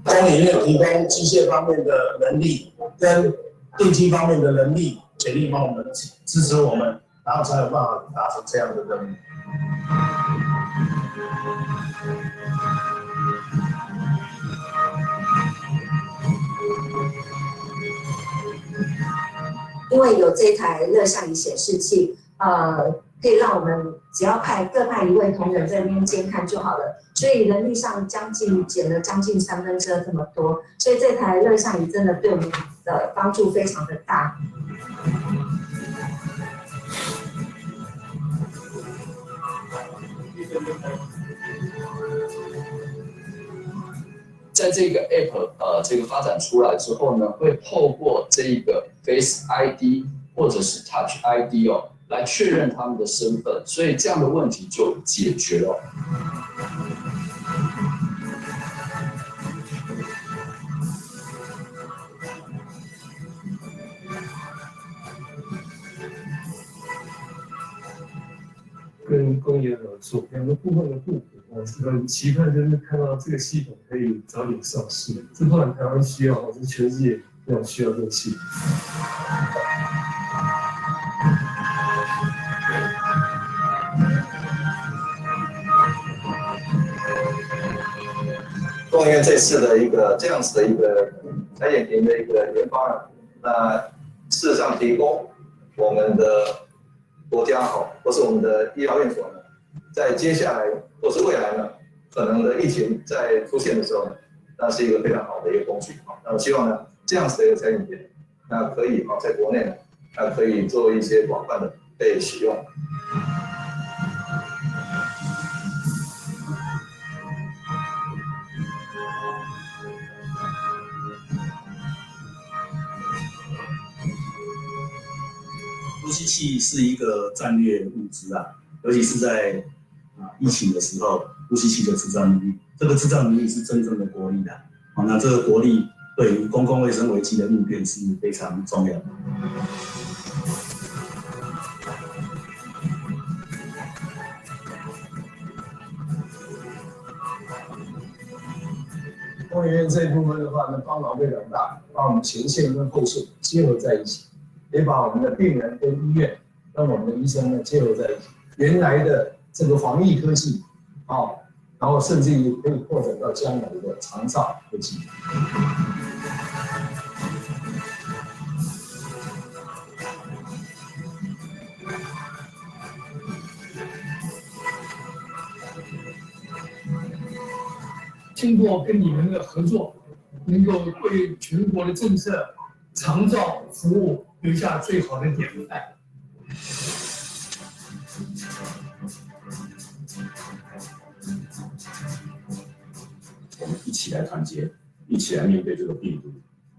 工研院有提供机械方面的能力跟电机方面的能力，全力帮我们支持我们，然后才有办法达成这样的任务。因为有这台热像仪显示器，可以让我们只要各派一位同仁在那边监看就好了，所以人力上减了将近2/3这么多，所以这台热像仪真的对我们的帮助非常的大。在这个 App 这个发展出来之后呢，会透过这个 Face ID 或者是 Touch ID 来确认他们的身份，所以这样的问题就解决了。跟工业合作，两个部分的互补，很期盼就是看到这个系统可以早点上市。这不然台湾需要，是全世界非常需要这个系统。工研院这次的这样子的一个采眼屏的一个研发呢，那事实上提供我们的国家或是我们的医疗院所呢，在接下来或是未来呢，可能的疫情在出现的时候呢，那是一个非常好的一个工具。那我希望呢，这样子的一个采眼屏，那可以在国内呢，那可以做一些广泛的被使用。呼吸器是一个战略物资啊，尤其是在疫情的时候，呼吸器的制造能力，这个制造能力是真正的国力的。那这个国力对于公共卫生危机的应变是非常重要的。工研院这一部分的话呢，帮忙非常大，把我们前线跟后线结合在一起。也把我们的病人跟医院跟我们的医生呢结合在一起，原来的这个防疫科技，然后甚至于可以扩展到将来的长照科技。经过跟你们的合作，能够为全国的政策、长照服务留下最好的典范。我们一起来团结，一起来面对这个病毒。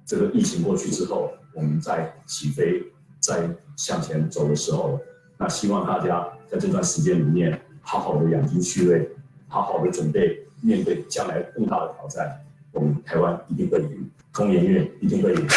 这个疫情过去之后，我们再起飞、再向前走的时候，那希望大家在这段时间里面，好好的养精蓄锐，好好的准备面对将来更大的挑战。我们台湾一定会赢，工研院一定会赢。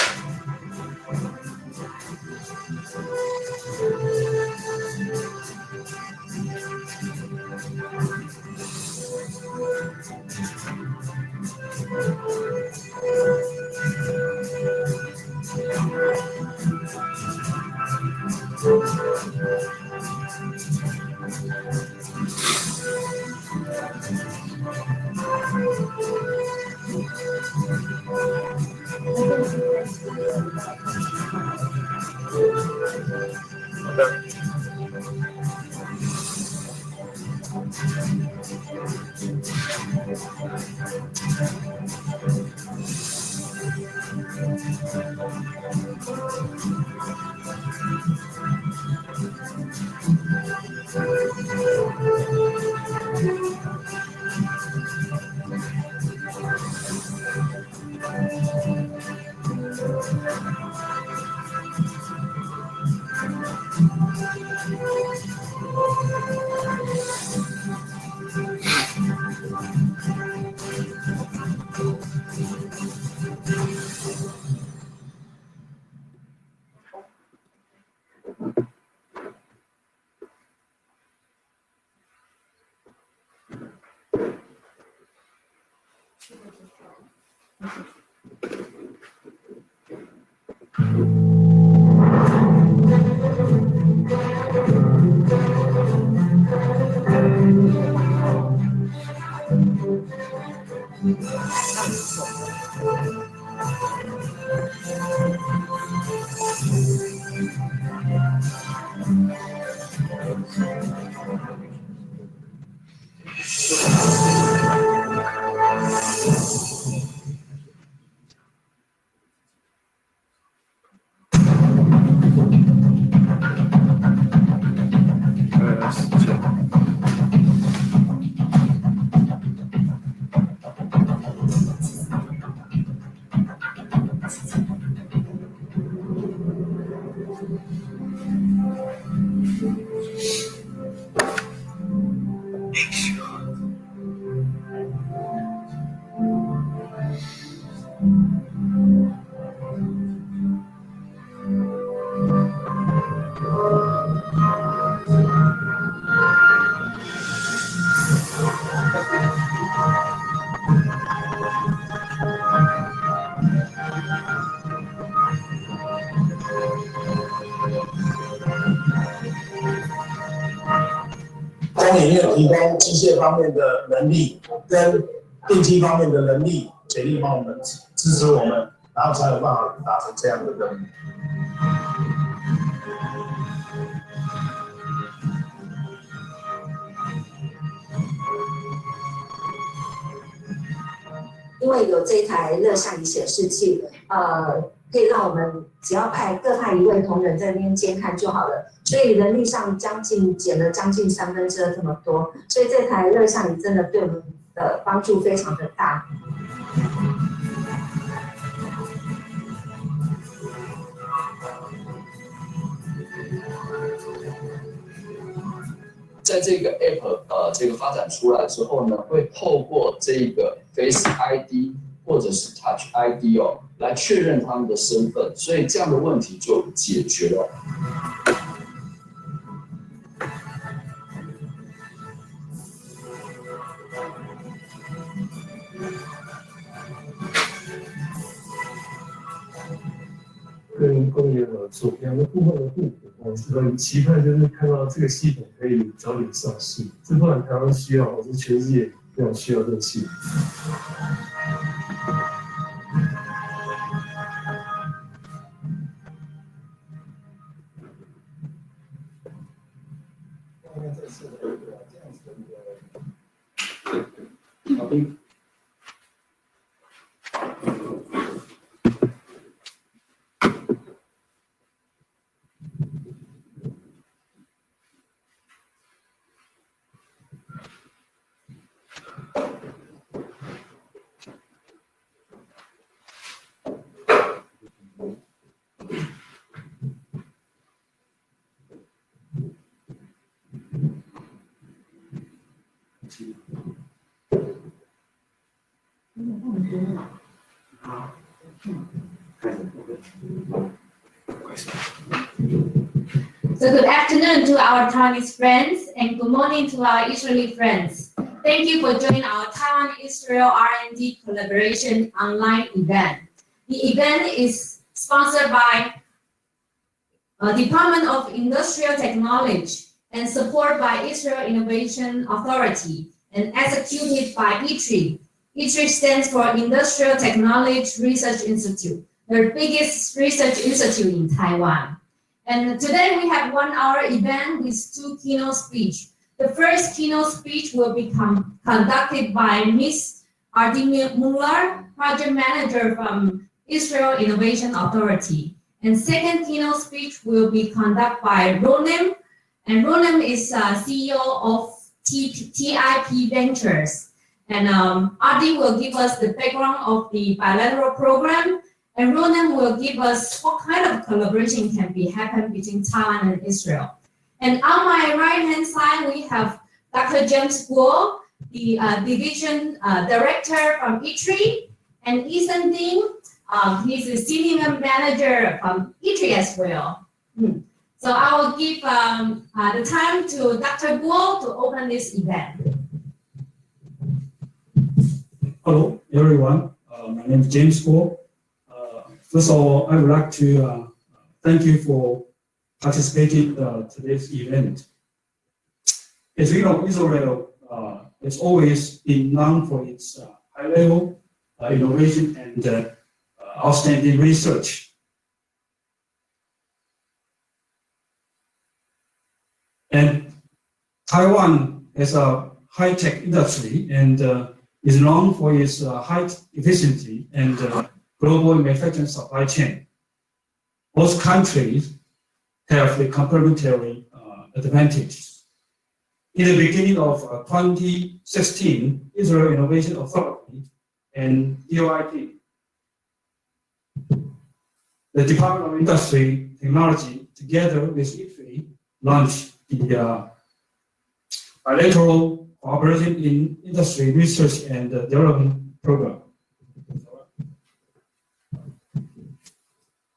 将里面提供机械方面的能力跟电机方面的能力，全力帮我们支持我们，然后才有办法达成这样的任务。因为有这台热像仪显示器，可以让我们只要各派一位同仁在那边监看就好了，所以人力上减了将近2/3这么多，所以这台热像仪真的对我们的帮助非常的大。在这个 App 这个发展出来之后呢，会透过这个 Face ID 或者是 Touch ID 来确认他们的身份，所以这样的问题就解决了。跟工业合作，两个部分的互补，很期盼就是看到这个系统可以早点上市，这不然台湾需要，是全世界非常需要这个系统。这次的这样子的一个好的。So good afternoon to our Taiwanese friends and good morning to our Israeli friends. Thank you for joining our Taiwan-Israel R&D Collaboration online event. The event is sponsored by Department of Industrial Technology and supported by Israel Innovation Authority and executed by ITRI. ITRI stands for Industrial Technology Research Institute, the biggest research institute in Taiwan. And today we have 1 hour event with 2 keynote speeches. The first keynote speech will be conducted by Ms. R.D. Muller, Project Manager from Israel Innovation Authority. And second keynote speech will be conducted by Ronen, and Ronen is CEO of TIP Ventures. And R.D. will give us the background of the bilateral program, and Ronen will give us what kind of collaboration can be happen between Taiwan and Israel. And on my right-hand side, we have Dr. James Guo, the Division Director from ITRI, and Ethan Ding, he's the Senior Manager from ITRI as well. So I will give the time to Dr. Guo to open this event. Hello, everyone. My name is James Guo. First of all, I would like to thank you for participating in today's event. As we know, Israel has always been known for its high-level innovation and outstanding research. And Taiwan has a high-tech industry and is known for its high efficiency and global manufacturing supply chain. Both countries have the complementary advantages. In the beginning of 2016, Israel Innovation Authority and DOIT, the Department of Industry Technology, together with ITRI, launched the bilateral cooperation in industry research and development program,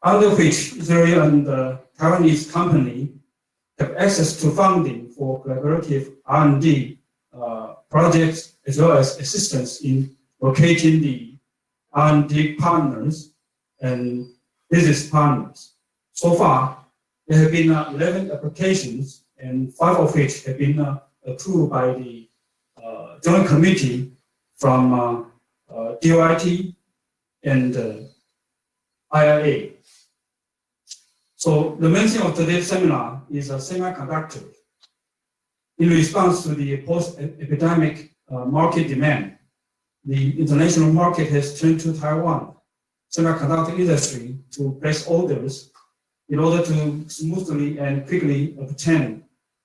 under which Israel and Taiwanese company have access to funding for collaborative R&D projects, as well as assistance in locating the R&D partners and business partners. So far, there have been 11 applications, and 5 of which have been approved by the Joint Committee from DOIT and IRA. So the main thing of today's seminar is a semiconductor. In response to the post-epidemic market demand, the international market has turned to Taiwan semiconductor industry to place orders in order to smoothly and quickly obtain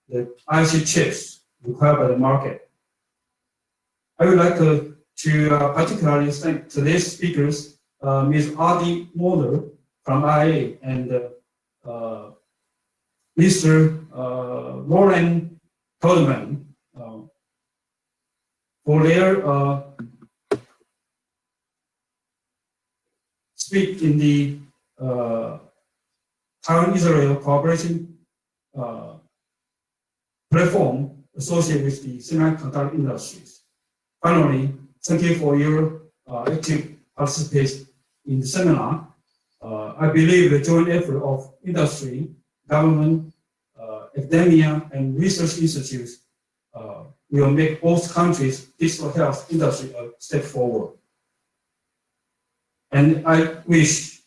the IC chips required by the market. I would like to particularly thank today's speakers, Ms. R.D. Muller from IA and Mr. Ronen Heldman for their speak in the Taiwan-Israel Cooperation Platform associated with the semiconductor industries. Finally, thank you for your active participation in the seminar. I believe the joint effort of industry, government, academia, and research institutes will make both countries' digital health industry a step forward. And I wish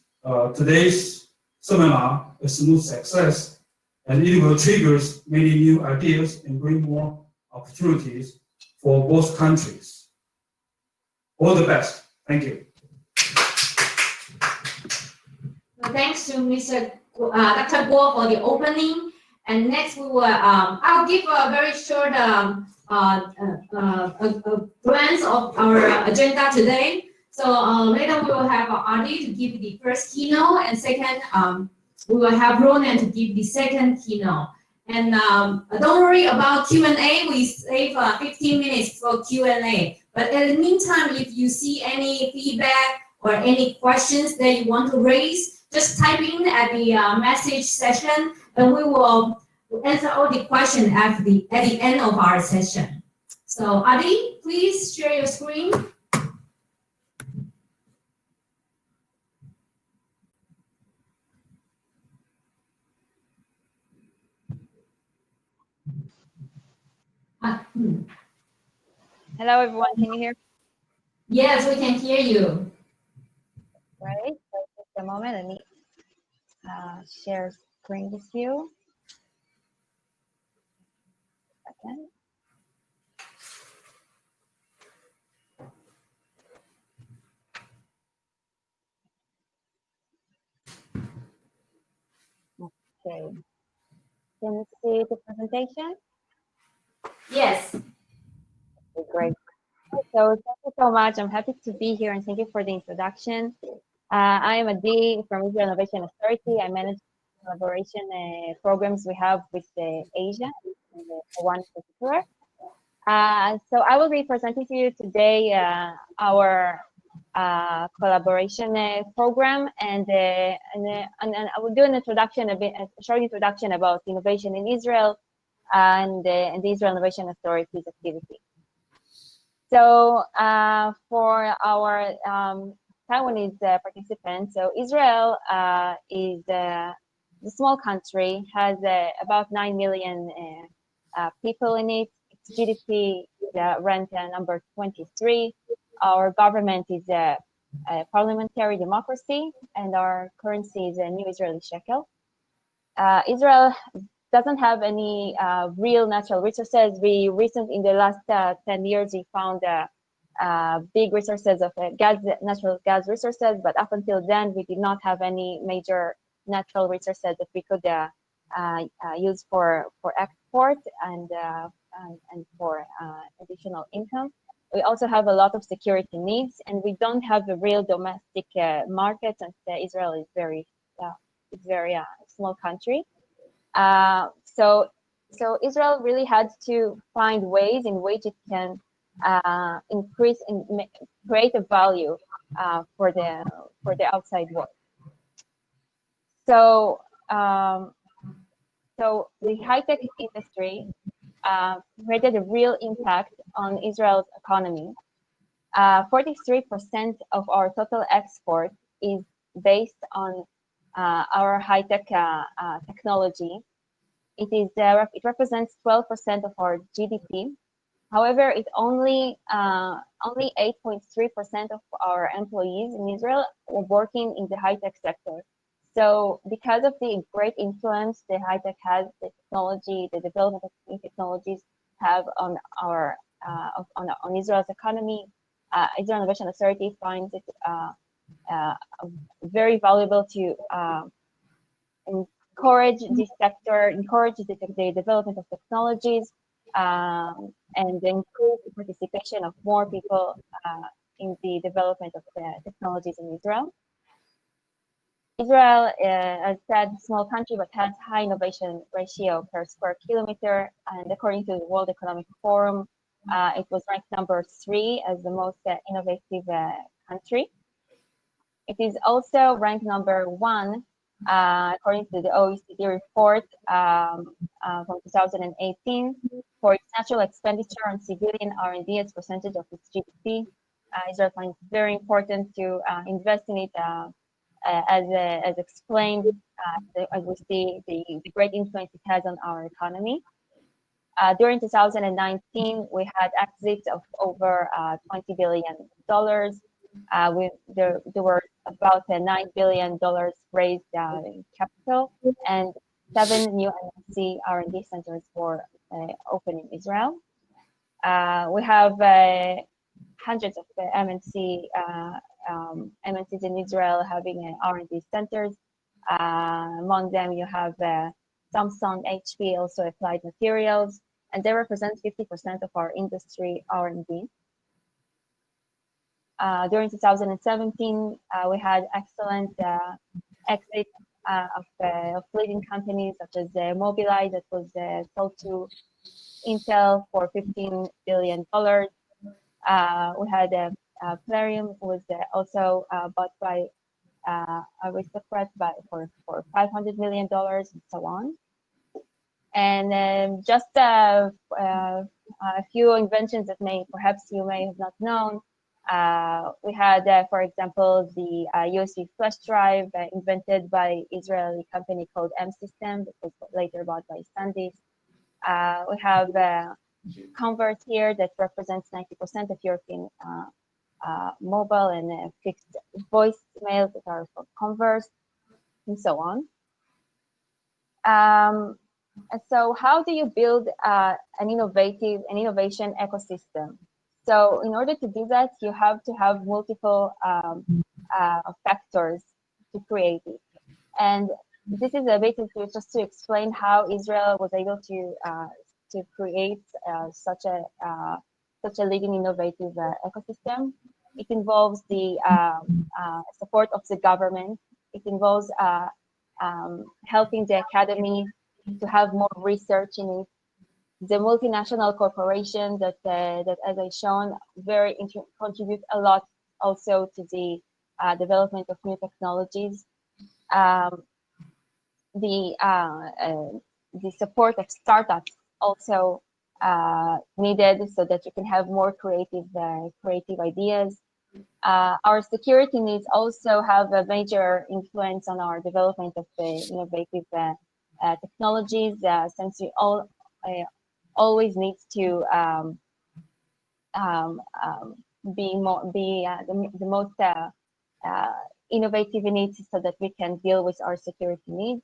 today's seminar a smooth success, and it will trigger many new ideas and bring more opportunities for both countries. All the best. Thank you. So thanks to Dr. Guo for the opening. And next we will, I'll give a very short glance of our agenda today. So later we will have R.D. to give the first keynote, and second, we will have Ronen to give the second keynote. And don't worry about Q&A, we save 15 minutes for Q&A. But in the meantime, if you see any feedback or any questions that you want to raise, just type in at the message session, and we will answer all the questions at the end of our session. So R.D., please share your screen. Hello, everyone. Can you hear me? Yes, we can hear you. Right. So just a moment. Let me share screen with you. Okay. Okay. Can you see the presentation? Yes. Okay, great. So thank you so much. I'm happy to be here and thank you for the introduction. I am a D from Israel Innovation Authority. I manage collaboration programs we have with Asia and Taiwan in particular. So I will be presenting to you today our collaboration program, and I will do an introduction, a short introduction about innovation in Israel and the Israel Innovation Authority's activity. So for our Taiwanese participants, so Israel is a small country, has about 9 million people in it. Its GDP ranked number 23. Our government is a parliamentary democracy, and our currency is a new Israeli shekel. Israel doesn't have any real natural resources. In the last 10 years, we found big resources of natural gas resources, but up until then, we did not have any major natural resources that we could use for export and for additional income. We also have a lot of security needs, and we don't have a real domestic market, and Israel is very small country. So Israel really had to find ways in which it can increase and create a value for the outside world. So the high-tech industry created a real impact on Israel's economy. 43% of our total export is based on our high-tech technology. It represents 12% of our GDP. However, it only 8.3% of our employees in Israel were working in the high-tech sector. So because of the great influence the high-tech has, the technology, the development of new technologies have on our on Israel's economy, Israel Innovation Authority finds it very valuable to encourage this sector, encourage the development of technologies, and improve the participation of more people in the development of the technologies in Israel. Israel, as said, small country, but has high innovation ratio per square kilometer. And according to the World Economic Forum, it was ranked number 3 as the most innovative country. It is also ranked number 1 according to the OECD report from 2018 for its natural expenditure on civilian R&D as percentage of its GDP. Israel finds it very important to invest in it as explained, as we see the great influence it has on our economy. During 2019, we had exits of over $20 billion. There were about $9 billion raised in capital, and 7 new MNC R&D centers were open in Israel. We have hundreds of MNCs in Israel having R&D centers. Among them, you have Samsung, HP, also Applied Materials, and they represent 50% of our industry R&D. During 2017, we had excellent exit of leading companies such as Mobileye that was sold to Intel for $15 billion. We had Plarium was also bought by Aristocrat for $500 million and so on. And just a few inventions that perhaps you may have not known. We had, for example, the USB flash drive invented by Israeli company called M-System that was later bought by SanDisk. We have Converse here that represents 90% of European mobile and fixed voice mails that are for Converse, and so on. And so how do you build an innovation ecosystem? So in order to do that, you have to have multiple factors to create it. And this is a bit just to explain how Israel was able to create such a leading innovative ecosystem. It involves the support of the government. It involves helping the academy to have more research in it. The multinational corporation that, as I shown, contribute a lot also to the development of new technologies. The support of startups also needed so that you can have more creative ideas. Our security needs also have a major influence on our development of innovative technologies, since we always need to be the most innovative in it so that we can deal with our security needs,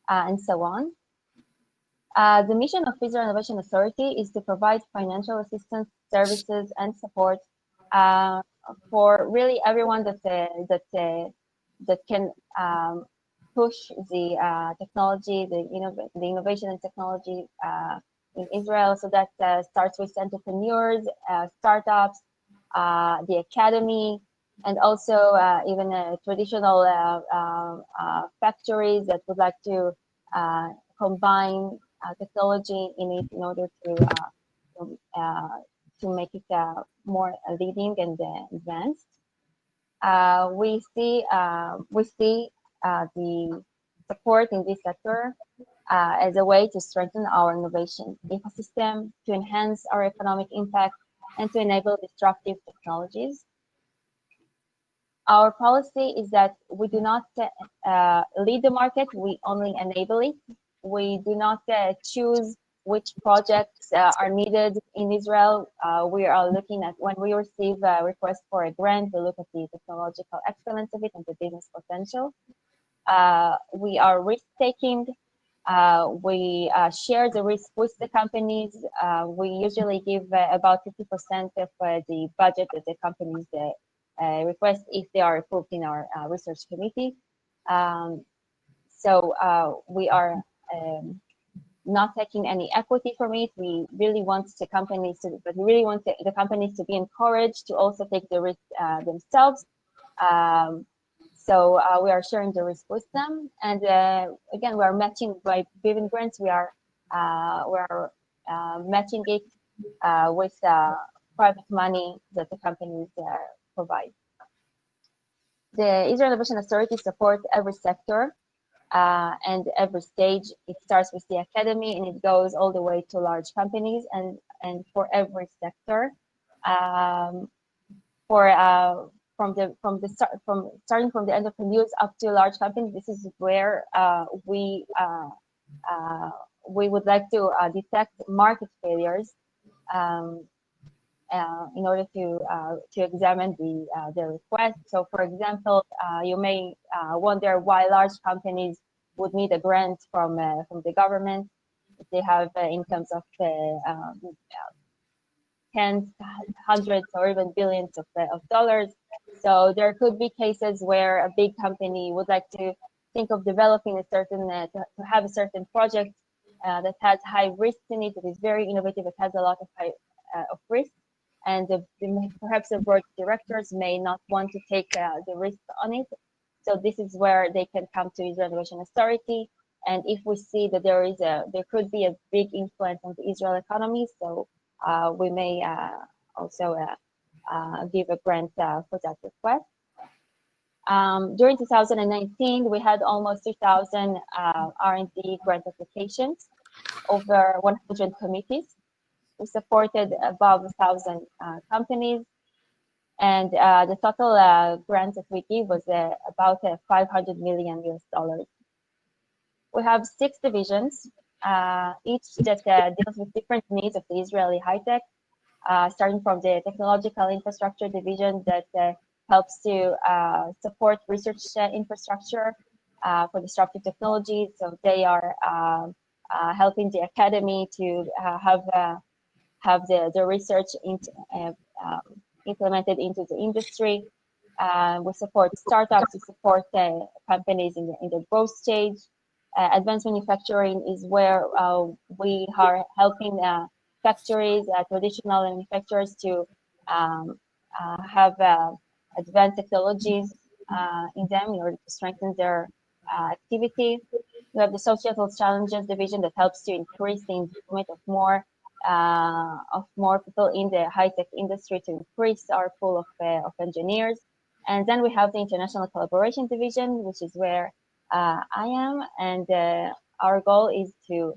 and so on. The mission of Israel Innovation Authority is to provide financial assistance, services, and support for really everyone that can push the technology, the innovation and technology in Israel. So that starts with entrepreneurs, startups, the academy, and also even traditional factories that would like to combine technology in it in order to make it more leading and advanced. We see the support in this sector as a way to strengthen our innovation ecosystem, to enhance our economic impact, and to enable disruptive technologies. Our policy is that we do not lead the market, we only enable it. We do not choose which projects are needed in Israel. We are looking at, when we receive a request for a grant, we look at the technological excellence of it and the business potential. We are risk-taking. We share the risk with the companies. We usually give about 50% of the budget that the companies request if they are approved in our research committee. So we are not taking any equity from it. We really want the companies to, but we really want the companies to be encouraged to also take the risk themselves. So we are sharing the risk with them, and again, we are matching by giving grants. We are matching it with private money that the companies provide. The Israel Innovation Authority supports every sector and every stage. It starts with the academy and it goes all the way to large companies, and for every sector, starting from the entrepreneurs up to large companies. This is where we would like to detect market failures in order to examine the request. So, for example, you may wonder why large companies would need a grant from the government if they have incomes of tens, hundreds, or even billions of dollars. So there could be cases where a big company would like to think of developing a certain, to have a certain project that has high risks in it, that is very innovative, it has a lot of risk, and perhaps the board of directors may not want to take the risk on it. So this is where they can come to Israel Innovation Authority, and if we see that there could be a big influence on the Israel economy, so we may also give a grant for that request. During 2019, we had almost 2,000 R&D grant applications, over 100 committees. We supported above 1,000 companies, and the total grant that we give was about $500 million. We have 6 divisions, each that deals with different needs of the Israeli high-tech, starting from the Technological Infrastructure Division that helps to support research infrastructure for disruptive technologies. So they are helping the academy to have the research implemented into the industry. We support startups, we support companies in the growth stage. advanced manufacturing is where we are helping factories, traditional manufacturers to have advanced technologies in them in order to strengthen their activity. We have the societal challenges division that helps to increase the involvement of more people in the high-tech industry to increase our pool of engineers. And then we have the international collaboration division, which is where I am, and our goal is to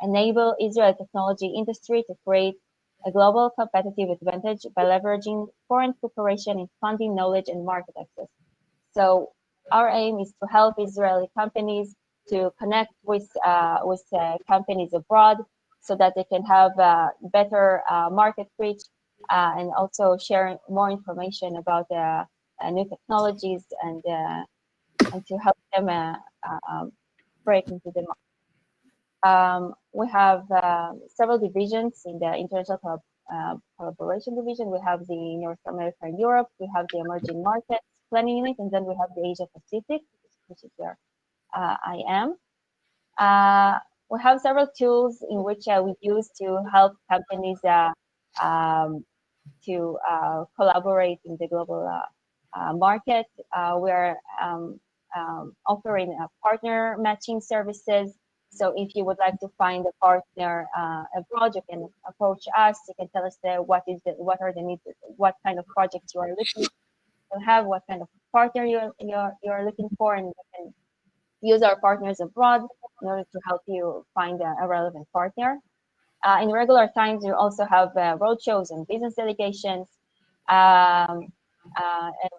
enable Israeli technology industry to create a global competitive advantage by leveraging foreign cooperation in funding, knowledge, and market access. So our aim is to help Israeli companies to connect with companies abroad so that they can have better market reach and also share more information about new technologies and to help them break into the market. We have several divisions in the international collaboration division. We have the North America and Europe. We have the emerging markets planning unit, and then we have the Asia Pacific, which is where I am. We have several tools in which we use to help companies to collaborate in the global market. We're offering partner matching services. So if you would like to find a partner abroad, you can approach us. You can tell us what are the needs, what kind of projects you are looking to have, what kind of partner you're looking for, and you can use our partners abroad in order to help you find a relevant partner. In regular times, you also have roadshows and business delegations,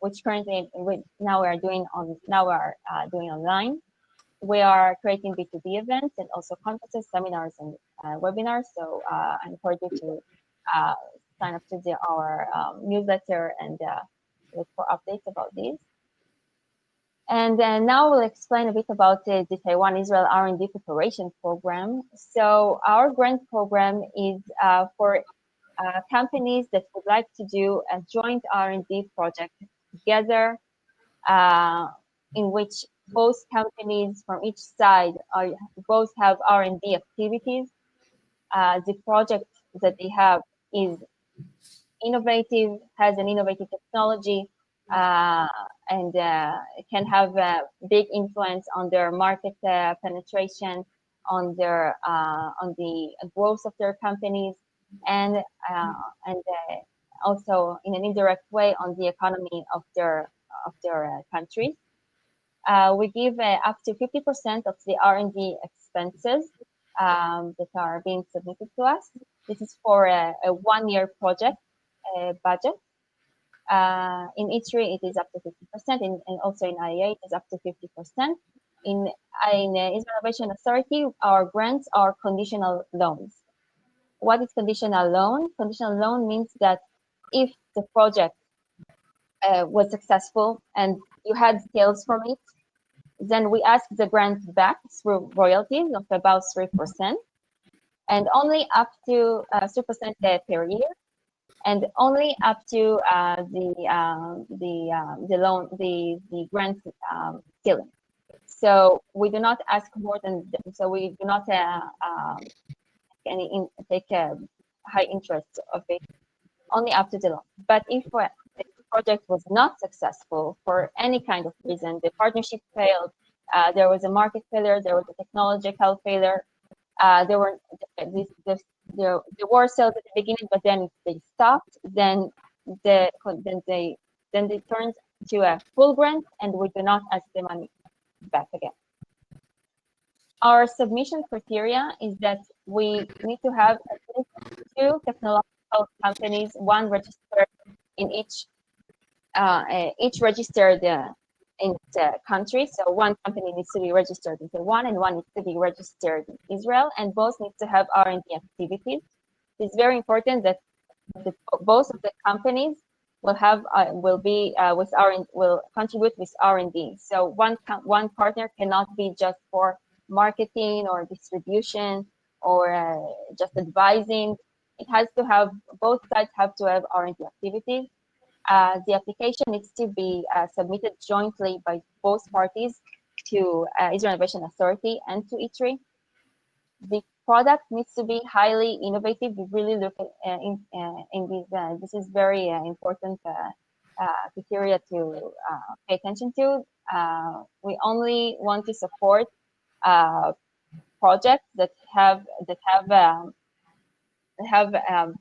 which currently now we are doing online. We are creating B2B events and also conferences, seminars, and webinars. So I encourage you to sign up to our newsletter and look for updates about these. And now we'll explain a bit about the Taiwan-Israel R&D Cooperation Program. So our grant program is for companies that would like to do a joint R&D project together, in which both companies from each side both have R&D activities. The project that they have is innovative, has an innovative technology, and can have a big influence on their market penetration, on the growth of their companies, and also in an indirect way on the economy of their countries. We give up to 50% of the R&D expenses that are being submitted to us. This is for a one-year project budget. In ITRI, it is up to 50%, and also in IEA, it is up to 50%. In Israel Innovation Authority, our grants are conditional loans. What is conditional loan? Conditional loan means that if the project was successful and you had sales from it, then we ask the grant back through royalties of about 3%, and only up to 3% per year, and only up to the grant ceiling. So we do not ask more than. So we do not take a high interest of it, only up to the loan. But if the project was not successful for any kind of reason, the partnership failed, there was a market failure, there was a technological failure, there were sales at the beginning, but then they stopped, then they turned to a full grant, and we do not ask the money back again. Our submission criteria is that we need to have at least 2 technological companies, one registered in each registered in the country. So one company needs to be registered in Taiwan, and one needs to be registered in Israel, and both need to have R&D activities. It's very important that both of the companies will contribute with R&D. So one partner cannot be just for marketing or distribution or just advising. It has to have, both sides have to have R&D activities. The application needs to be submitted jointly by both parties to Israel Innovation Authority and to ITRI. The product needs to be highly innovative. We really look at in these. This is very important criteria to pay attention to. We only want to support projects that have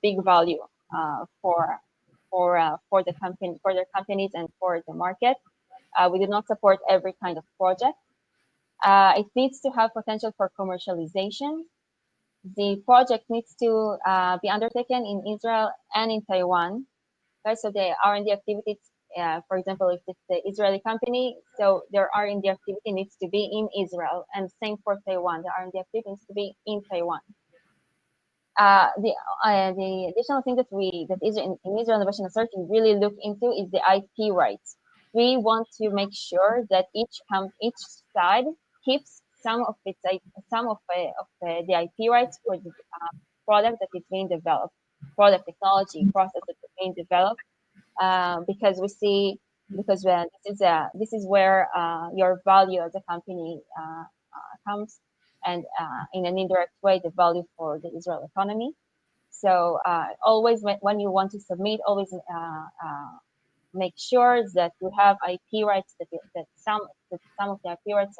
big value for the company, for their companies, and for the market. We do not support every kind of project. It needs to have potential for commercialization. The project needs to be undertaken in Israel and in Taiwan. Okay, so the R&D activities, for example, if it's the Israeli company, so their R&D activity needs to be in Israel, and same for Taiwan. The R&D activity needs to be in Taiwan. The additional thing that in Israel Innovation Authority really look into is the IP rights. We want to make sure that each side keeps some of the IP rights for the product that is being developed, product technology process that is being developed, because this is where your value as a company comes, and in an indirect way, the value for the Israel economy. So always when you want to submit, always make sure that you have IP rights, that some of the IP rights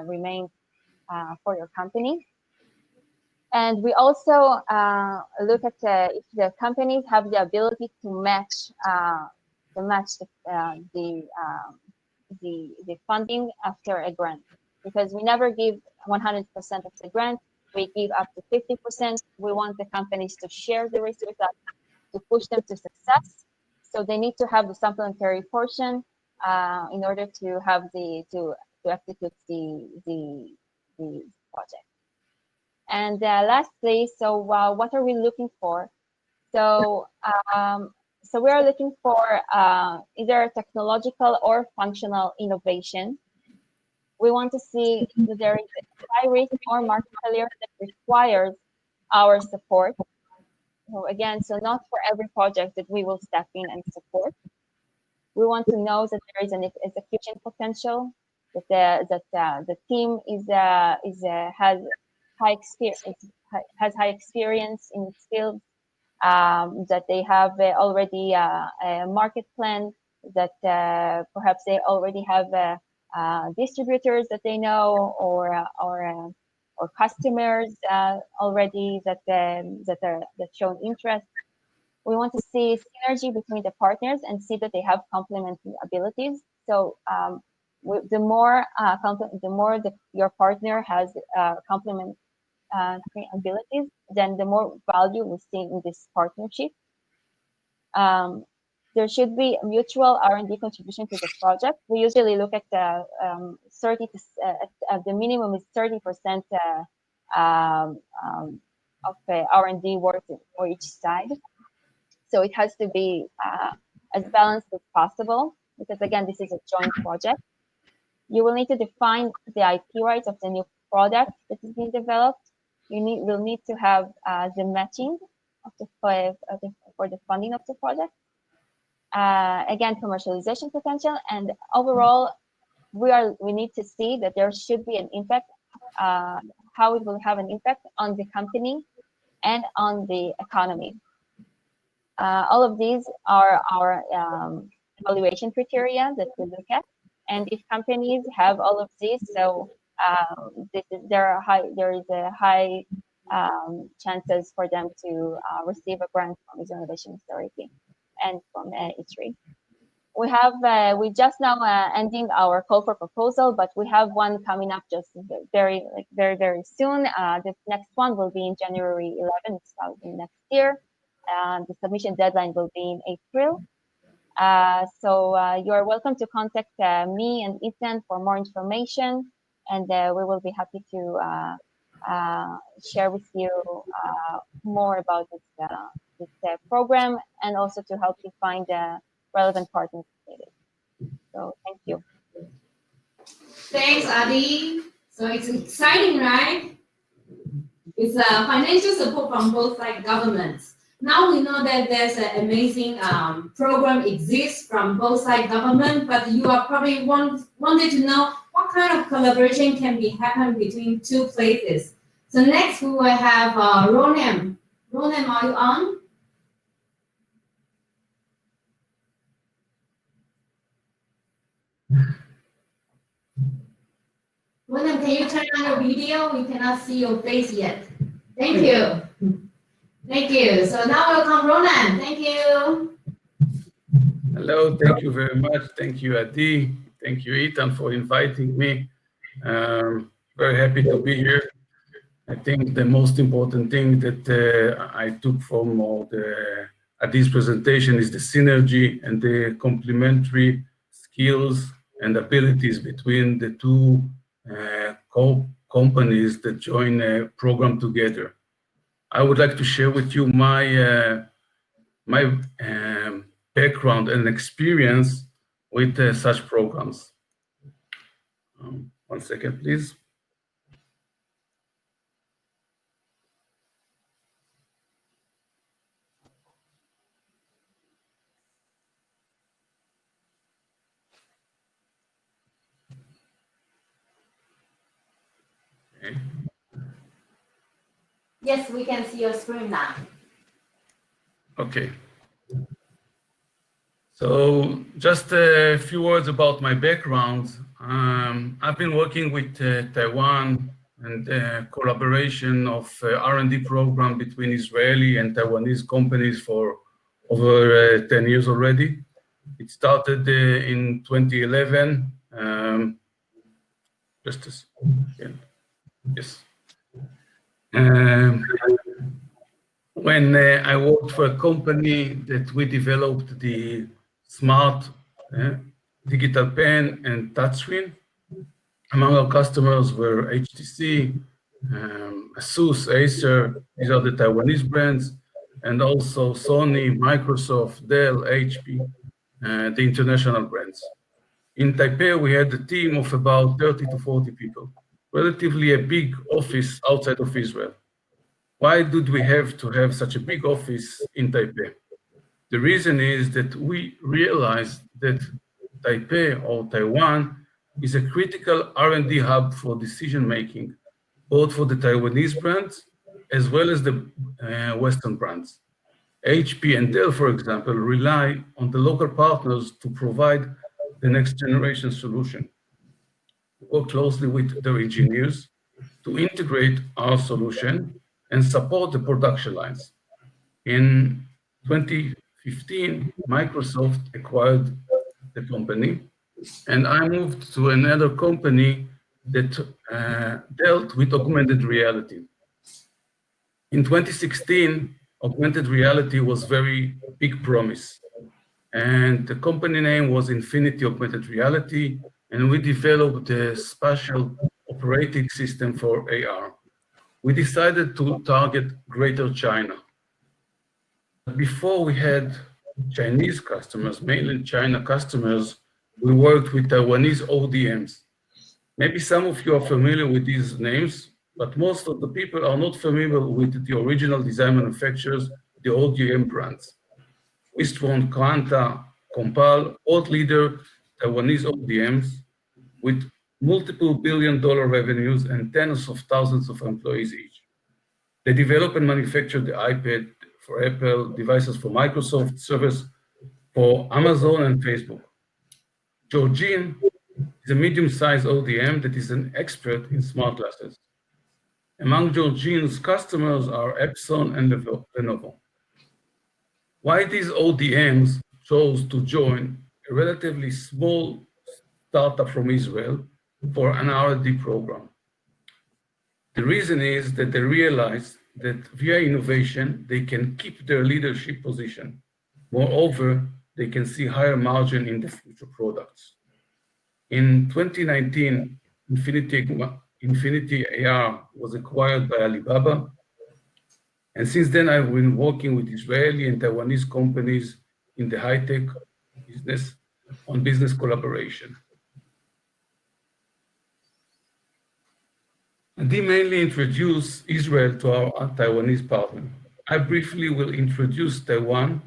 remain for your company. And we also look at if the companies have the ability to match the funding after a grant, because we never give 100% of the grant. We give up to 50%. We want the companies to share the risk with us, to push them to success. So they need to have the supplementary portion in order to have to execute the project. And lastly, so what are we looking for? So we are looking for either technological or functional innovation. We want to see that there is a high risk or market failure that requires our support. So again, so not for every project that we will step in and support. We want to know that there is an execution potential, that the team has high experience in its field, that they have already a market plan, that perhaps they already have distributors that they know, or customers already that shown interest. We want to see synergy between the partners and see that they have complementary abilities. So the more your partner has complementary abilities, then the more value we see in this partnership. There should be a mutual R&D contribution to the project. We usually look at the minimum is 30% of the R&D work for each side. So it has to be as balanced as possible, because again, this is a joint project. You will need to define the IP rights of the new product that is being developed. Will need to have the matching of for the funding of the project. Again, commercialization potential, and overall, we need to see that there should be an impact, how it will have an impact on the company and on the economy. All of these are our evaluation criteria that we look at, and if companies have all of these, so there is a high chances for them to receive a grant from Israel Innovation Authority and from ITRI. We just now ending our call for proposal, but we have one coming up just very soon. The next one will be in January 11th, next year. The submission deadline will be in April. So you are welcome to contact me and Ethan for more information, and we will be happy to share with you more about this program, and also to help you find relevant partners needed. So thank you. Thanks, Adi. So it's exciting, right? It's financial support from both side governments. Now we know that there's an amazing program exists from both side government, but you are probably wanted to know what kind of collaboration can be happen between two places. So next we will have Ronen. Ronen, are you on? Ronen, can you turn on your video? We cannot see your face yet. Thank you. Thank you. So now welcome Ronen. Thank you. Hello, thank you very much. Thank you, Adi. Thank you, Ethan, for inviting me. Very happy to be here. I think the most important thing that I took from Adi's presentation is the synergy and the complementary skills and abilities between the two companies that join a program together. I would like to share with you my background and experience with such programs. One second, please. Okay. Yes, we can see your screen now. Okay. So just a few words about my background. I've been working with Taiwan and collaboration of R&D program between Israeli and Taiwanese companies for over 10 years already. It started in 2011. Just a second. Yes. When I worked for a company that we developed the smart digital pen and touchscreen. Among our customers were HTC, ASUS, Acer, these are the Taiwanese brands, and also Sony, Microsoft, Dell, HP, the international brands. In Taipei, we had a team of about 30 to 40 people, relatively a big office outside of Israel. Why did we have to have such a big office in Taipei? The reason is that we realized that Taipei or Taiwan is a critical R&D hub for decision-making, both for the Taiwanese brands as well as the Western brands. HP and Dell, for example, rely on the local partners to provide the next generation solution. We work closely with their engineers to integrate our solution and support the production lines. In 2015, Microsoft acquired the company, and I moved to another company that dealt with augmented reality. In 2016, augmented reality was very big promise, and the company name was Infinity Augmented Reality, and we developed a spatial operating system for AR. We decided to target Greater China. Before we had Chinese customers, mainly China customers, we worked with Taiwanese ODMs. Maybe some of you are familiar with these names, but most of the people are not familiar with the original design manufacturers, the ODM brands. Wistron, Quanta, Compal, all leader Taiwanese ODMs with multiple billion-dollar revenues and tens of thousands of employees each. They develop and manufacture the iPad for Apple, devices for Microsoft, servers for Amazon and Facebook. Georgine is a medium-sized ODM that is an expert in smart glasses. Among Georgine's customers are Epson and Lenovo. Why these ODMs chose to join a relatively small startup from Israel for an R&D program? The reason is that they realize that via innovation, they can keep their leadership position. Moreover, they can see higher margin in the future products. In 2019, Infinity AR was acquired by Alibaba. And since then, I've been working with Israeli and Taiwanese companies in the high-tech business on business collaboration. And they mainly introduce Israel to our Taiwanese partner. I briefly will introduce Taiwan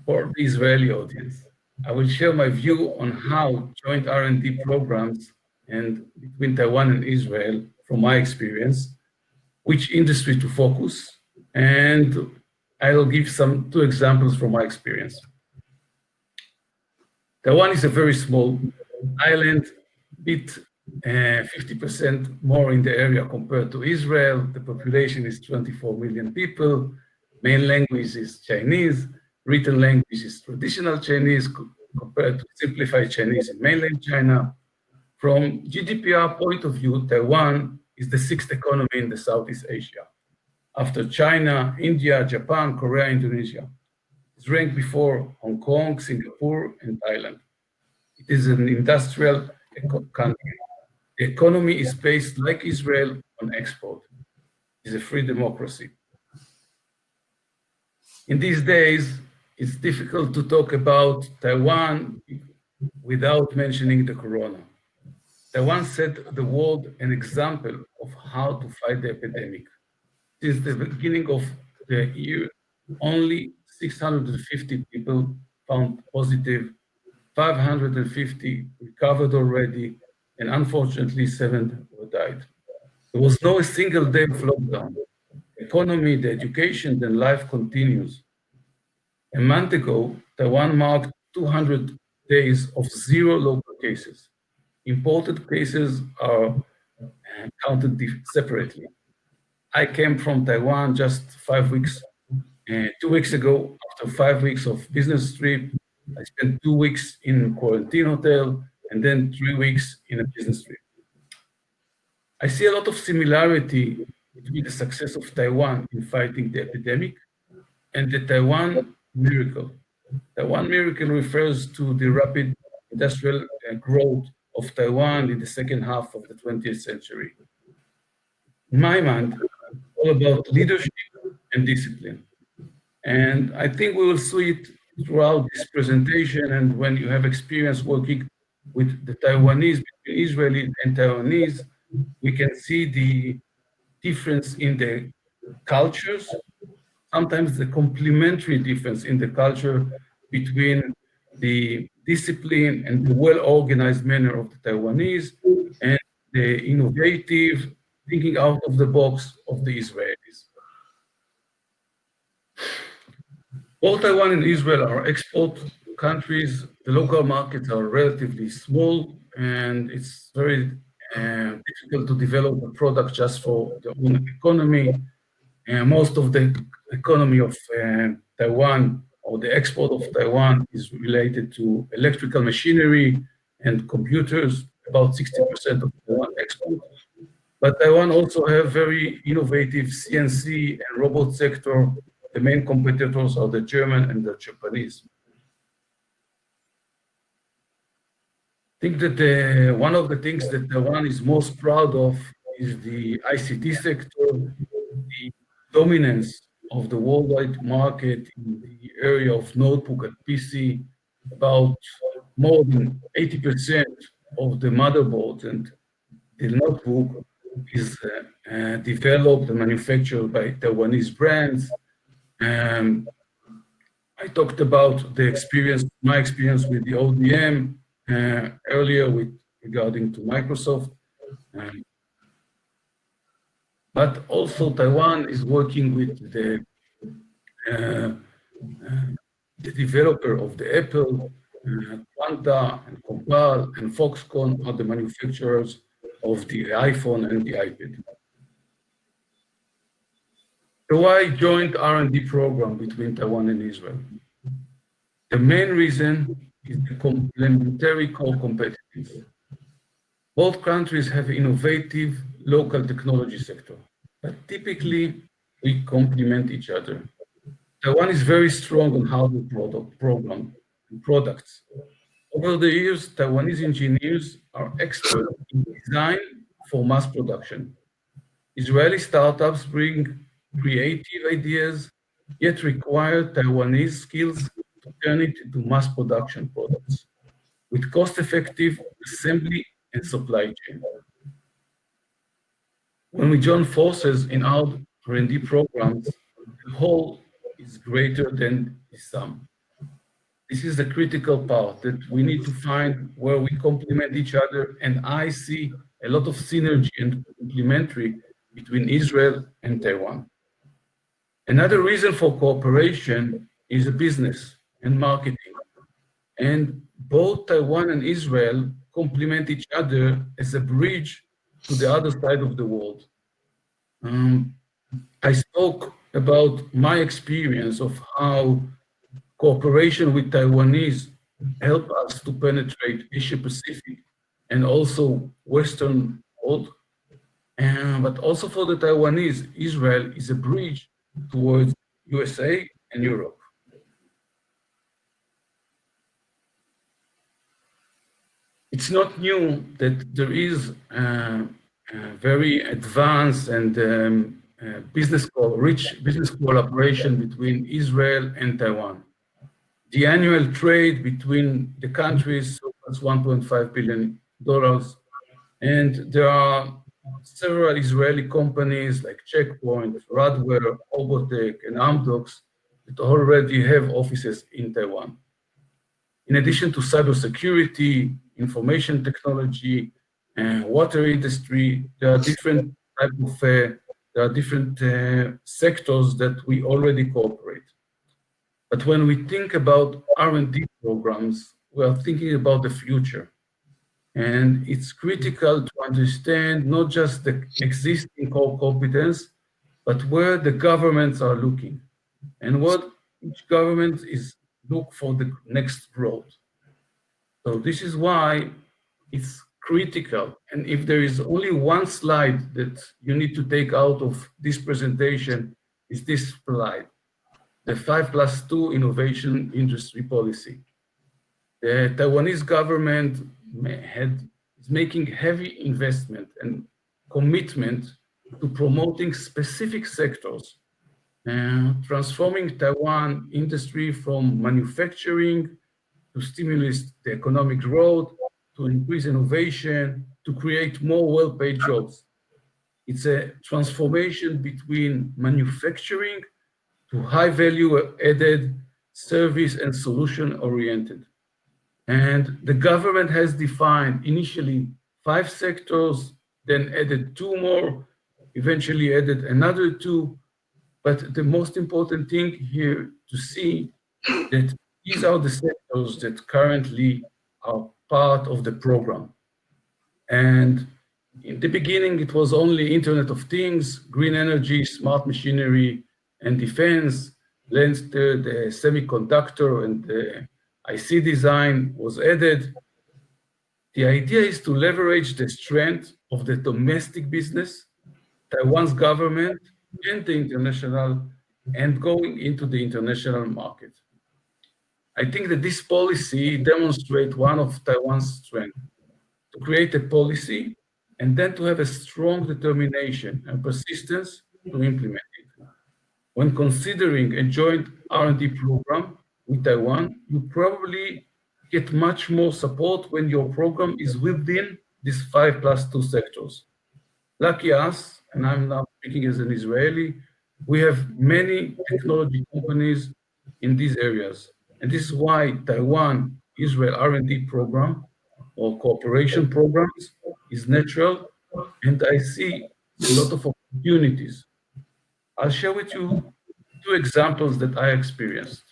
for the Israeli audience. I will share my view on how joint R&D programs and between Taiwan and Israel, from my experience, which industry to focus, and I'll give two examples from my experience. Taiwan is a very small island, bit 50% more in the area compared to Israel. The population is 24 million people. Main language is Chinese. Written language is traditional Chinese compared to simplified Chinese in mainland China. From GDPR point of view, Taiwan is the 6th economy in the Southeast Asia. After China, India, Japan, Korea, Indonesia. It's ranked before Hong Kong, Singapore, and Thailand. It is an industrial country. The economy is based, like Israel, on export. It is a free democracy. In these days, it's difficult to talk about Taiwan without mentioning the corona. Taiwan set the world an example of how to fight the epidemic. Since the beginning of the year, only 650 people found positive, 550 recovered already, and unfortunately 7 died. There was no single day of lockdown. The economy, the education, and life continues. A month ago, Taiwan marked 200 days of 0 local cases. Imported cases are counted separately. I came from Taiwan just 5 weeks, 2 weeks ago. After 5 weeks of business trip, I spent 2 weeks in quarantine hotel and then 3 weeks in a business trip. I see a lot of similarity between the success of Taiwan in fighting the epidemic and the Taiwan miracle. Taiwan miracle refers to the rapid industrial growth of Taiwan in the second half of the 20th century. In my mind, it's all about leadership and discipline. And I think we will see it throughout this presentation, and when you have experience working with the Taiwanese, Israeli and Taiwanese, we can see the difference in the cultures, sometimes the complementary difference in the culture between the discipline and the well-organized manner of the Taiwanese and the innovative thinking out of the box of the Israelis. Both Taiwan and Israel are export countries. The local markets are relatively small, and it's very difficult to develop a product just for the own economy. Most of the economy of Taiwan, or the export of Taiwan, is related to electrical machinery and computers, about 60% of Taiwan export. But Taiwan also have very innovative CNC and robot sector. The main competitors are the German and the Japanese. I think that one of the things that Taiwan is most proud of is the ICT sector, the dominance of the worldwide market in the area of notebook and PC. About more than 80% of the motherboards and the notebook is developed and manufactured by Taiwanese brands. I talked about the experience, my experience with the ODM earlier regarding to Microsoft. But also Taiwan is working with the developer of the Apple, Quanta and Compal and Foxconn are the manufacturers of the iPhone and the iPad. So why joint R&D program between Taiwan and Israel? The main reason is the complementary core competitiveness. Both countries have innovative local technology sector, but typically we complement each other. Taiwan is very strong on hardware products. Over the years, Taiwanese engineers are experts in design for mass production. Israeli startups bring creative ideas, yet require Taiwanese skills to turn it into mass production products with cost-effective assembly and supply chain. When we join forces in our R&D programs, the whole is greater than the sum. This is the critical part that we need to find where we complement each other, and I see a lot of synergy and complementary between Israel and Taiwan. Another reason for cooperation is business and marketing. And both Taiwan and Israel complement each other as a bridge to the other side of the world. I spoke about my experience of how cooperation with Taiwanese help us to penetrate Asia Pacific and also Western world. But also for the Taiwanese, Israel is a bridge towards USA and Europe. It's not new that there is very advanced and rich business collaboration between Israel and Taiwan. The annual trade between the countries was $1.5 billion, and there are several Israeli companies like Checkpoint, Radware, Obotech, and Amdocs that already have offices in Taiwan. In addition to cybersecurity, information technology, and water industry, there are different sectors that we already cooperate. But when we think about R&D programs, we are thinking about the future. And it's critical to understand not just the existing core competence, but where the governments are looking and what each government is look for the next growth. So this is why it's critical. And if there is only one slide that you need to take out of this presentation, is this slide, the 5+2 Innovation Industry Policy. The Taiwanese government is making heavy investment and commitment to promoting specific sectors, transforming Taiwan industry from manufacturing to stimulate the economic growth, to increase innovation, to create more well-paid jobs. It's a transformation between manufacturing to high value added service and solution oriented. And the government has defined initially 5 sectors, then added 2 more, eventually added another 2. But the most important thing here to see that these are the sectors that currently are part of the program. And in the beginning, it was only Internet of Things, green energy, smart machinery, and defense. Later, the semiconductor and the IC design was added. The idea is to leverage the strength of the domestic business, Taiwan's government, and the international, and going into the international market. I think that this policy demonstrates one of Taiwan's strengths, to create a policy and then to have a strong determination and persistence to implement it. When considering a joint R&D program with Taiwan, you probably get much more support when your program is within these 5+2 sectors. Lucky us, and I'm now speaking as an Israeli, we have many technology companies in these areas. And this is why Taiwan-Israel R&D program or cooperation programs is natural, and I see a lot of opportunities. I'll share with you 2 examples that I experienced.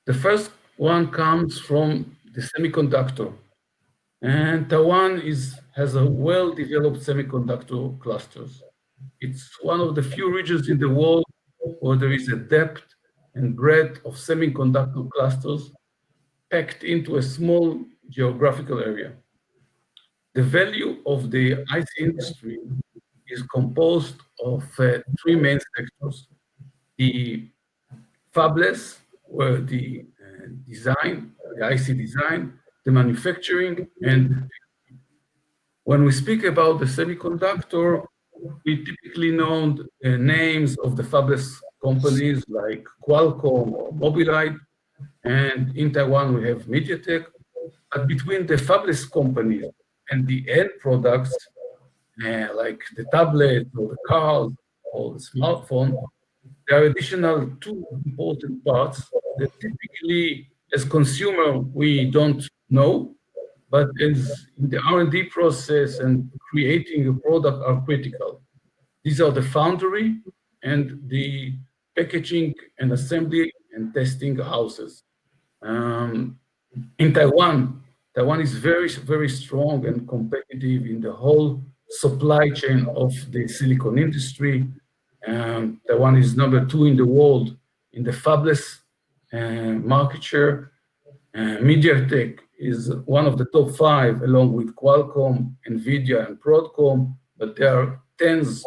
The first one comes from the semiconductor. And Taiwan has a well-developed semiconductor clusters. It's one of the few regions in the world where there is a depth and breadth of semiconductor clusters packed into a small geographical area. The value of the IC industry is composed of 3 main sectors. The fabless, where the design, the IC design, the manufacturing, and when we speak about the semiconductor, we typically know the names of the fabless companies like Qualcomm or Mobileye, and in Taiwan we have MediaTek. But between the fabless companies and the end products, like the tablet or the cars or the smartphone, there are additional two important parts that typically, as consumer, we don't know, but as in the R&D process and creating a product are critical. These are the foundry and the packaging and assembly and testing houses. In Taiwan, Taiwan is very, very strong and competitive in the whole supply chain of the silicon industry. Taiwan is #2 in the world in the fabless market share. MediaTek is one of the top 5, along with Qualcomm, NVIDIA, and Broadcom, but there are tens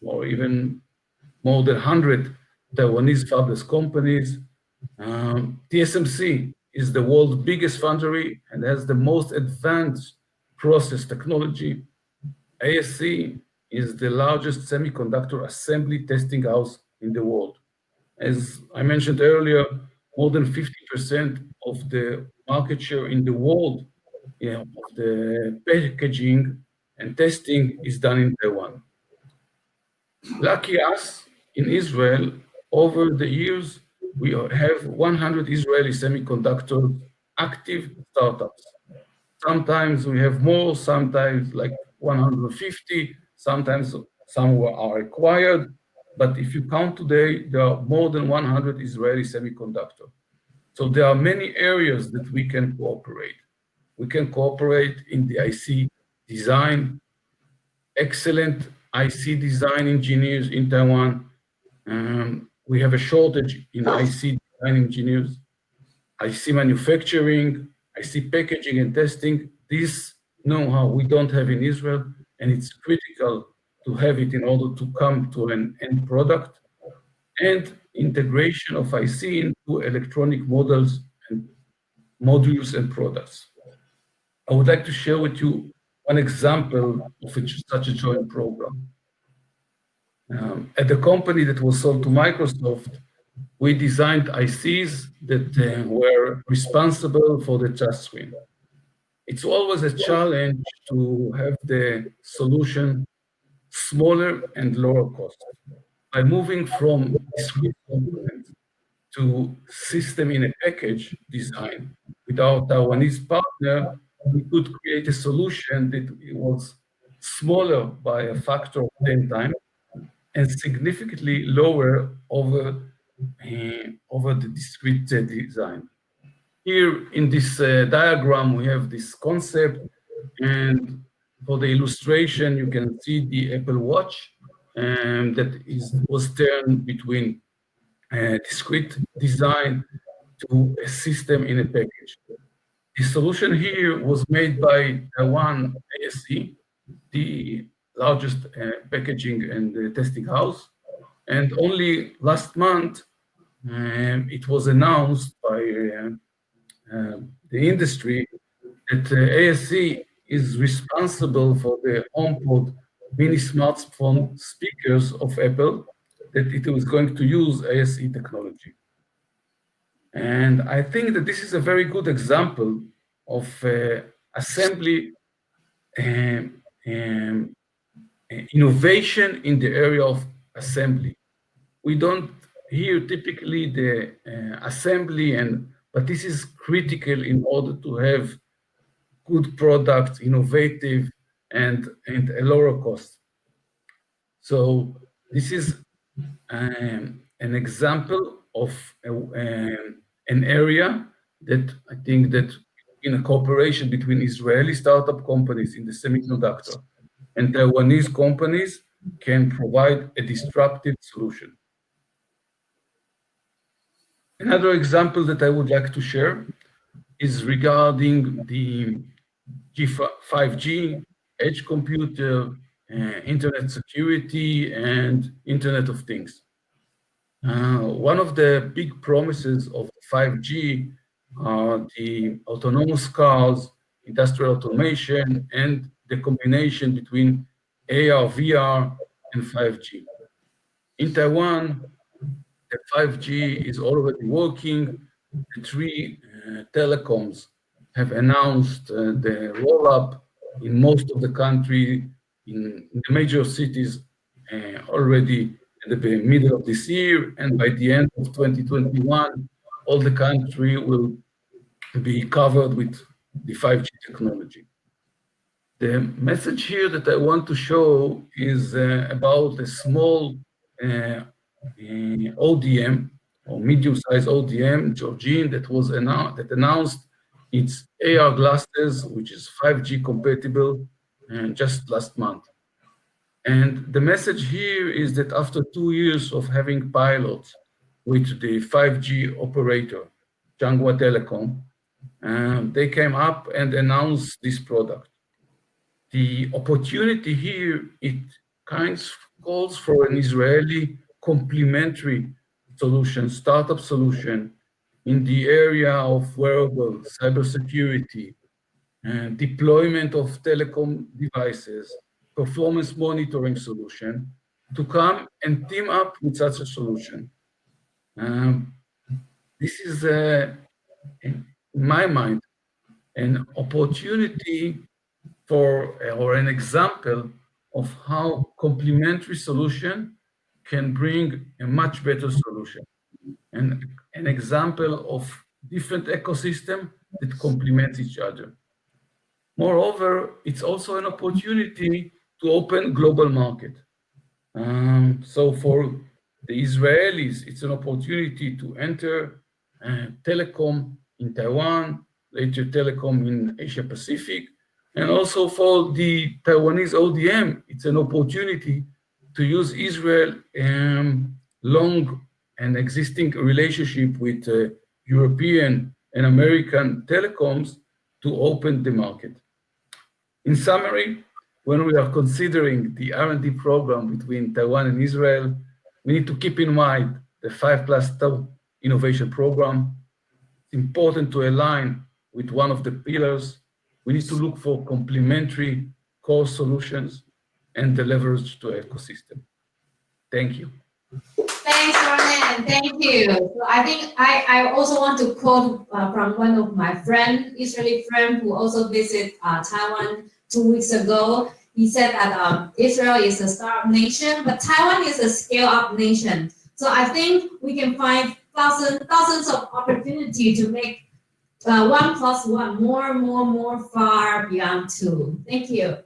or even more than 100 Taiwanese fabless companies. TSMC is the world's biggest foundry and has the most advanced process technology. ASE is the largest semiconductor assembly testing house in the world. As I mentioned earlier, more than 50% of the market share in the world of the packaging and testing is done in Taiwan. Lucky us, in Israel, over the years, we have 100 Israeli semiconductor active startups. Sometimes we have more, sometimes like 150, sometimes some are acquired, but if you count today, there are more than 100 Israeli semiconductor. So there are many areas that we can cooperate. We can cooperate in the IC design, excellent IC design engineers in Taiwan. We have a shortage in IC design engineers, IC manufacturing, IC packaging and testing. This know-how we don't have in Israel, and it's critical to have it in order to come to an end product, and integration of IC into electronic models and modules and products. I would like to share with you one example of such a joint program. At the company that was sold to Microsoft, we designed ICs that were responsible for the touchscreen. It's always a challenge to have the solution smaller and lower cost. By moving from discrete components to system in a package design with our Taiwanese partner, we could create a solution that was smaller by a factor of 10 times and significantly lower over the discrete design. Here in this diagram, we have this concept, and for the illustration, you can see the Apple Watch that was turned between discrete design to a system in a package. The solution here was made by Taiwan ASE, the largest packaging and testing house, and only last month it was announced by the industry that ASE is responsible for the HomePod mini smartphone speakers of Apple, that it was going to use ASE technology. And I think that this is a very good example of assembly innovation in the area of assembly. We don't hear typically the assembly, but this is critical in order to have good products, innovative, and a lower cost. So this is an example of an area that I think that in a cooperation between Israeli startup companies in the semiconductor and Taiwanese companies can provide a disruptive solution. Another example that I would like to share is regarding the 5G, edge computer, internet security, and Internet of Things. One of the big promises of 5G are the autonomous cars, industrial automation, and the combination between AR, VR, and 5G. In Taiwan, the 5G is already working. The 3 telecoms have announced the roll-up in most of the country, in the major cities already at the middle of this year, and by the end of 2021, all the country will be covered with the 5G technology. The message here that I want to show is about a small ODM or medium-sized ODM, Georgian, that announced its AR glasses, which is 5G compatible, just last month. And the message here is that after 2 years of having pilots with the 5G operator, Changhua Telecom, they came up and announced this product. The opportunity here, it kind of calls for an Israeli complementary solution, startup solution in the area of wearable, cybersecurity, and deployment of telecom devices, performance monitoring solution, to come and team up with such a solution. This is, in my mind, an opportunity or an example of how complementary solution can bring a much better solution, and an example of different ecosystem that complement each other. Moreover, it's also an opportunity to open global market. So for the Israelis, it's an opportunity to enter telecom in Taiwan, later telecom in Asia Pacific, and also for the Taiwanese ODM, it's an opportunity to use Israel long and existing relationship with European and American telecoms to open the market. In summary, when we are considering the R&D program between Taiwan and Israel, we need to keep in mind the 5+2 innovation program. It's important to align with one of the pillars. We need to look for complementary core solutions and the leverage to ecosystem. Thank you. Thanks, Ronen. Thank you. So I think I also want to quote from one of my friend, Israeli friend, who also visited Taiwan 2 weeks ago. He said that Israel is a startup nation, but Taiwan is a scale-up nation. So I think we can find thousands of opportunity to make 1 + 1 more far beyond 2. Thank you.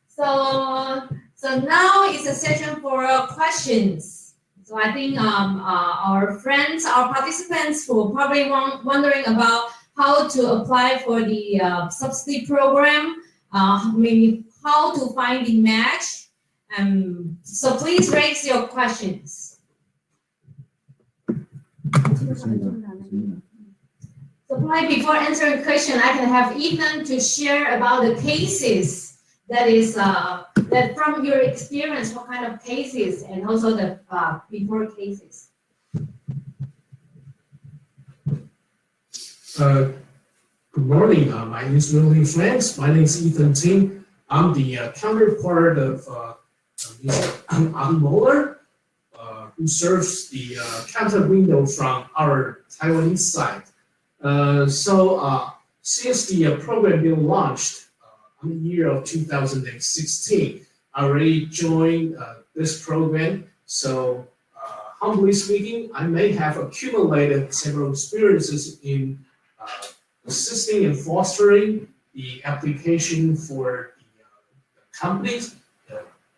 So now is a session for questions. So I think our friends, our participants who are probably wondering about how to apply for the subsidy program, maybe how to find the match. So please raise your questions. So probably before answering the question, I can have Ethan to share about the cases that is that from your experience, what kind of cases, and also the before cases. Good morning, my Israeli friends. My name is Ethan Ting. I'm the counterpart of Mr. Moeller, who serves the counter window from our Taiwanese side. Since the program been launched in the year of 2016, I already joined this program. So humbly speaking, I may have accumulated several experiences in assisting and fostering the application for the companies,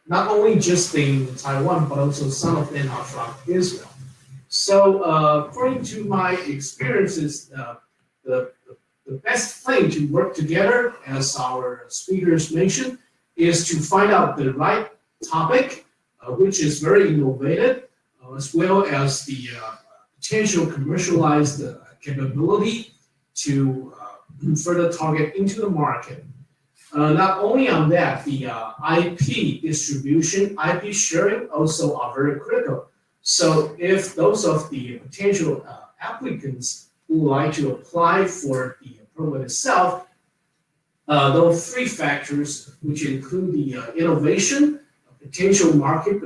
not only just in Taiwan, but also some of them are from Israel. So according to my experiences, the best thing to work together, as our speakers mentioned, is to find out the right topic, which is very innovative, as well as the potential commercialized capability to further target into the market. Not only on that, the IP distribution, IP sharing also are very critical. So if those of the potential applicants who would like to apply for the program itself, those 3 factors, which include the innovation, potential market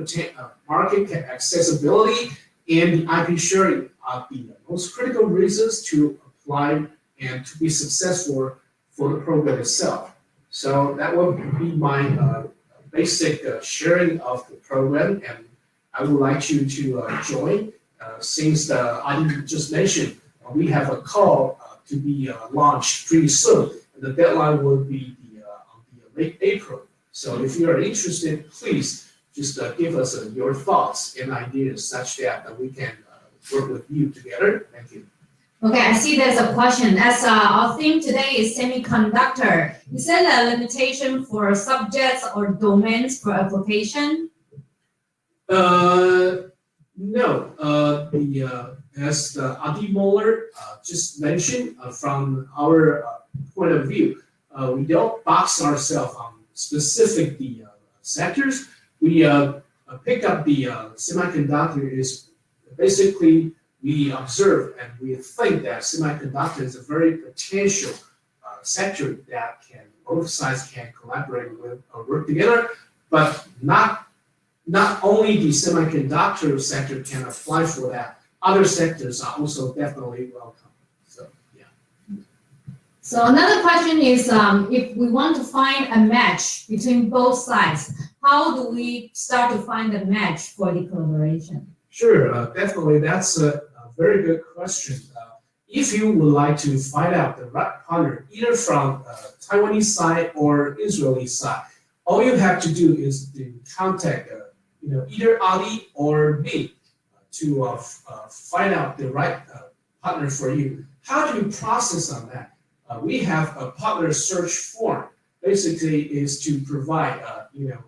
accessibility, and the IP sharing, are the most critical reasons to apply and to be successful for the program itself. So that will be my basic sharing of the program, and I would like you to join. Since I just mentioned, we have a call to be launched pretty soon. And the deadline will be on the late April. So if you are interested, please just give us your thoughts and ideas such that we can work with you together. Thank you. Okay, I see there's a question. As our theme today is semiconductor, is there a limitation for subjects or domains for application? No. As Adi Moeller just mentioned, from our point of view, we don't box ourselves on specific sectors. We pick up the semiconductor is basically we observe and we think that semiconductor is a very potential sector that both sides can collaborate with or work together, but not only the semiconductor sector can apply for that. Other sectors are also definitely welcome. So yeah. So another question is, if we want to find a match between both sides, how do we start to find a match for the collaboration? Sure, definitely. That's a very good question. If you would like to find out the right partner, either from Taiwanese side or Israeli side, all you have to do is to contact either Adi or me to find out the right partner for you. How do you process on that? We have a partner search form. Basically, is to provide the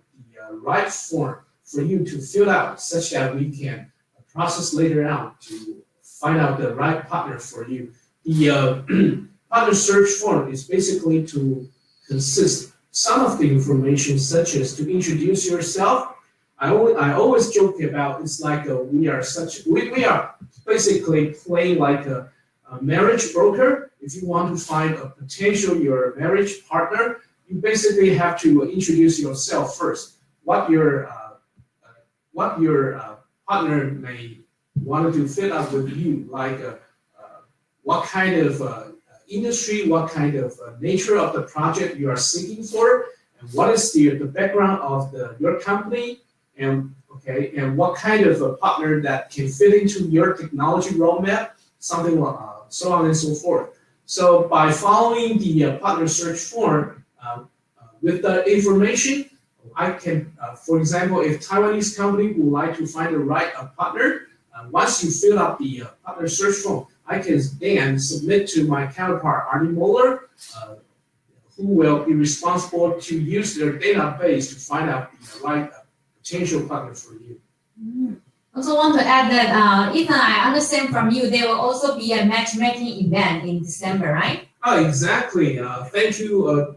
right form for you to fill out, such that we can process later on to find out the right partner for you. The partner search form is basically to consist some of the information, such as to introduce yourself. I always joke about it's like we are basically playing like a marriage broker. If you want to find a potential your marriage partner, you basically have to introduce yourself first. What your partner may want to fit up with you, like what kind of industry, what kind of nature of the project you are seeking for, and what is the background of your company, and what kind of a partner that can fit into your technology roadmap, something like so on and so forth. So by following the partner search form with the information, I can, for example, if Taiwanese company would like to find the right partner, once you fill out the partner search form, I can then submit to my counterpart, Adi Moeller, who will be responsible to use their database to find out the right potential partner for you. Also want to add that, Ethan, I understand from you, there will also be a matchmaking event in December, right? Oh, exactly. Thank you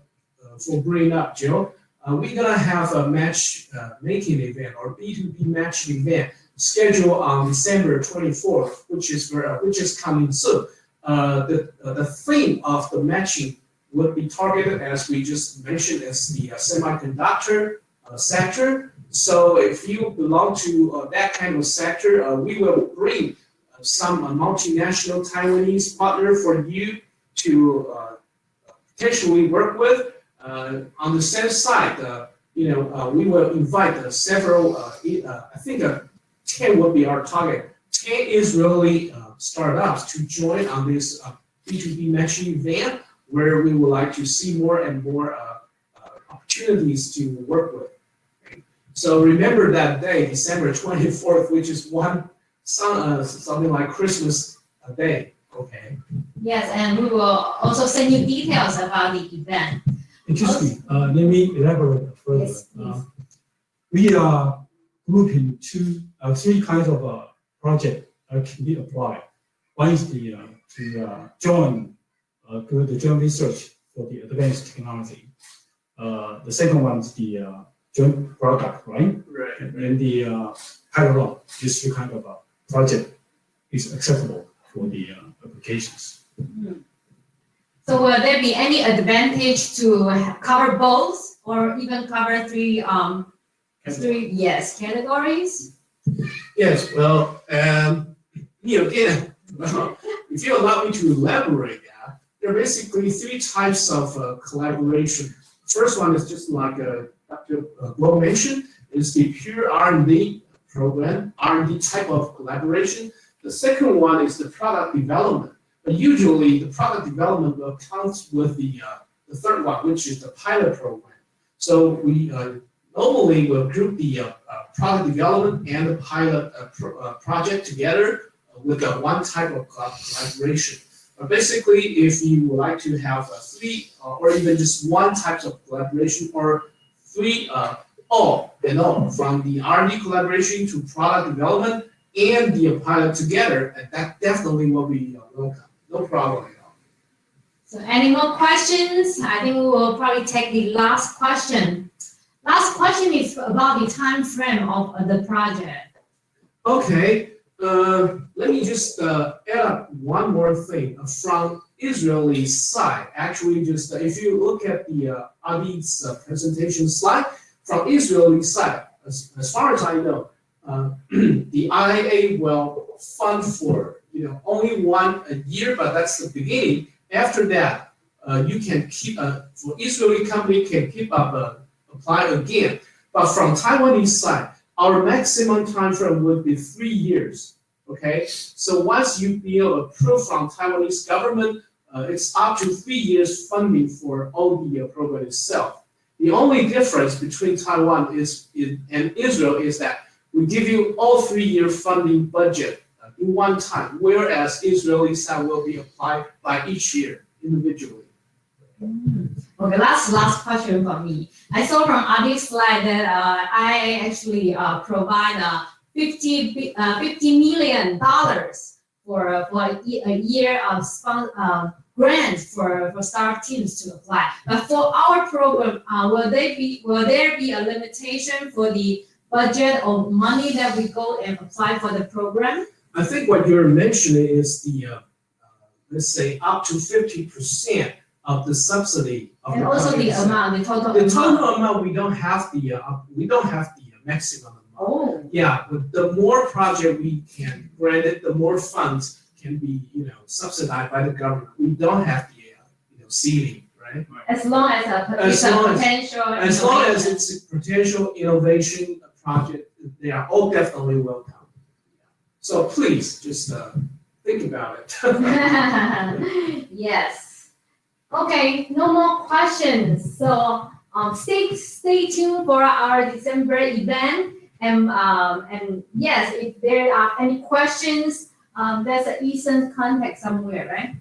for bringing up, Joe. We're gonna have a matchmaking event or B2B matching event scheduled on December 24th, which is coming soon. The theme of the matching would be targeted, as we just mentioned, as the semiconductor sector. So if you belong to that kind of sector, we will bring some multinational Taiwanese partner for you to potentially work with. On the same side, we will invite several, I think 10 would be our target, 10 Israeli startups to join on this B2B matching event, where we would like to see more and more opportunities to work with. So remember that day, December 24th, which is something like Christmas Day. Okay. Yes, and we will also send you details about the event. Excuse me, let me elaborate further. Yes, We are grouping three kinds of project can be applied. One is to join do the joint research for the advanced technology. The second one is the joint product, right? Right. And then the parallel, this kind of project is acceptable for the applications. So will there be any advantage to cover both, or even cover three categories? Yes, well, again, if you allow me to elaborate that, there are basically three types of collaboration. First one is just like Dr. Guo mentioned, is the pure R&D program, R&D type of collaboration. The second one is the product development. But usually the product development will count with the third one, which is the pilot program. So we normally will group the product development and the pilot project together with one type of collaboration. Basically, if you would like to have three or even just one type of collaboration or three all in all, from the R&D collaboration to product development and the pilot together, and that definitely will be welcome. No problem at all. So any more questions? I think we will probably take the last question. Last question is about the time frame of the project. Okay. Let me just add up one more thing from Israeli side. Actually, just if you look at the Adi's presentation slide, from Israeli side, as far as I know, the IIA will fund for only one a year, but that's the beginning. After that, you can keep for Israeli company can keep up apply again. But from Taiwanese side, our maximum time frame would be 3 years. Okay, so once you be approved from Taiwanese government, it's up to 3 years funding for all the program itself. The only difference between Taiwan and Israel is that we give you all 3-year funding budget in one time, whereas Israeli side will be applied by each year individually. Okay, last question from me. I saw from Adi's slide that I actually provide $50 million for a year of grant for startup teams to apply. But for our program, will there be a limitation for the budget of money that we go and apply for the program? I think what you're mentioning is the let's say up to 50% of the subsidy of and the also the amount, the total amount. The total amount we don't have the maximum amount. Oh. Yeah, but the more project we can grant it, the more funds can be subsidized by the government. We don't have the ceiling, right? As long as it's a potential. As long as it's a potential innovation project, they are all definitely welcome. So please just think about it. Yes. Okay, no more questions. So stay tuned for our December event. And yes, if there are any questions, there's an Ethan's contact somewhere, right?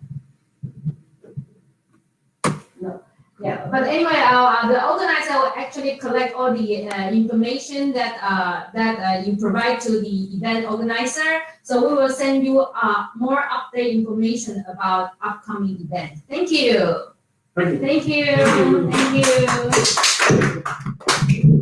No. Yeah, but anyway, the organizer will actually collect all the information that you provide to the event organizer. So we will send you more update information about upcoming events. Thank you. Thank you. Thank you. Thank you.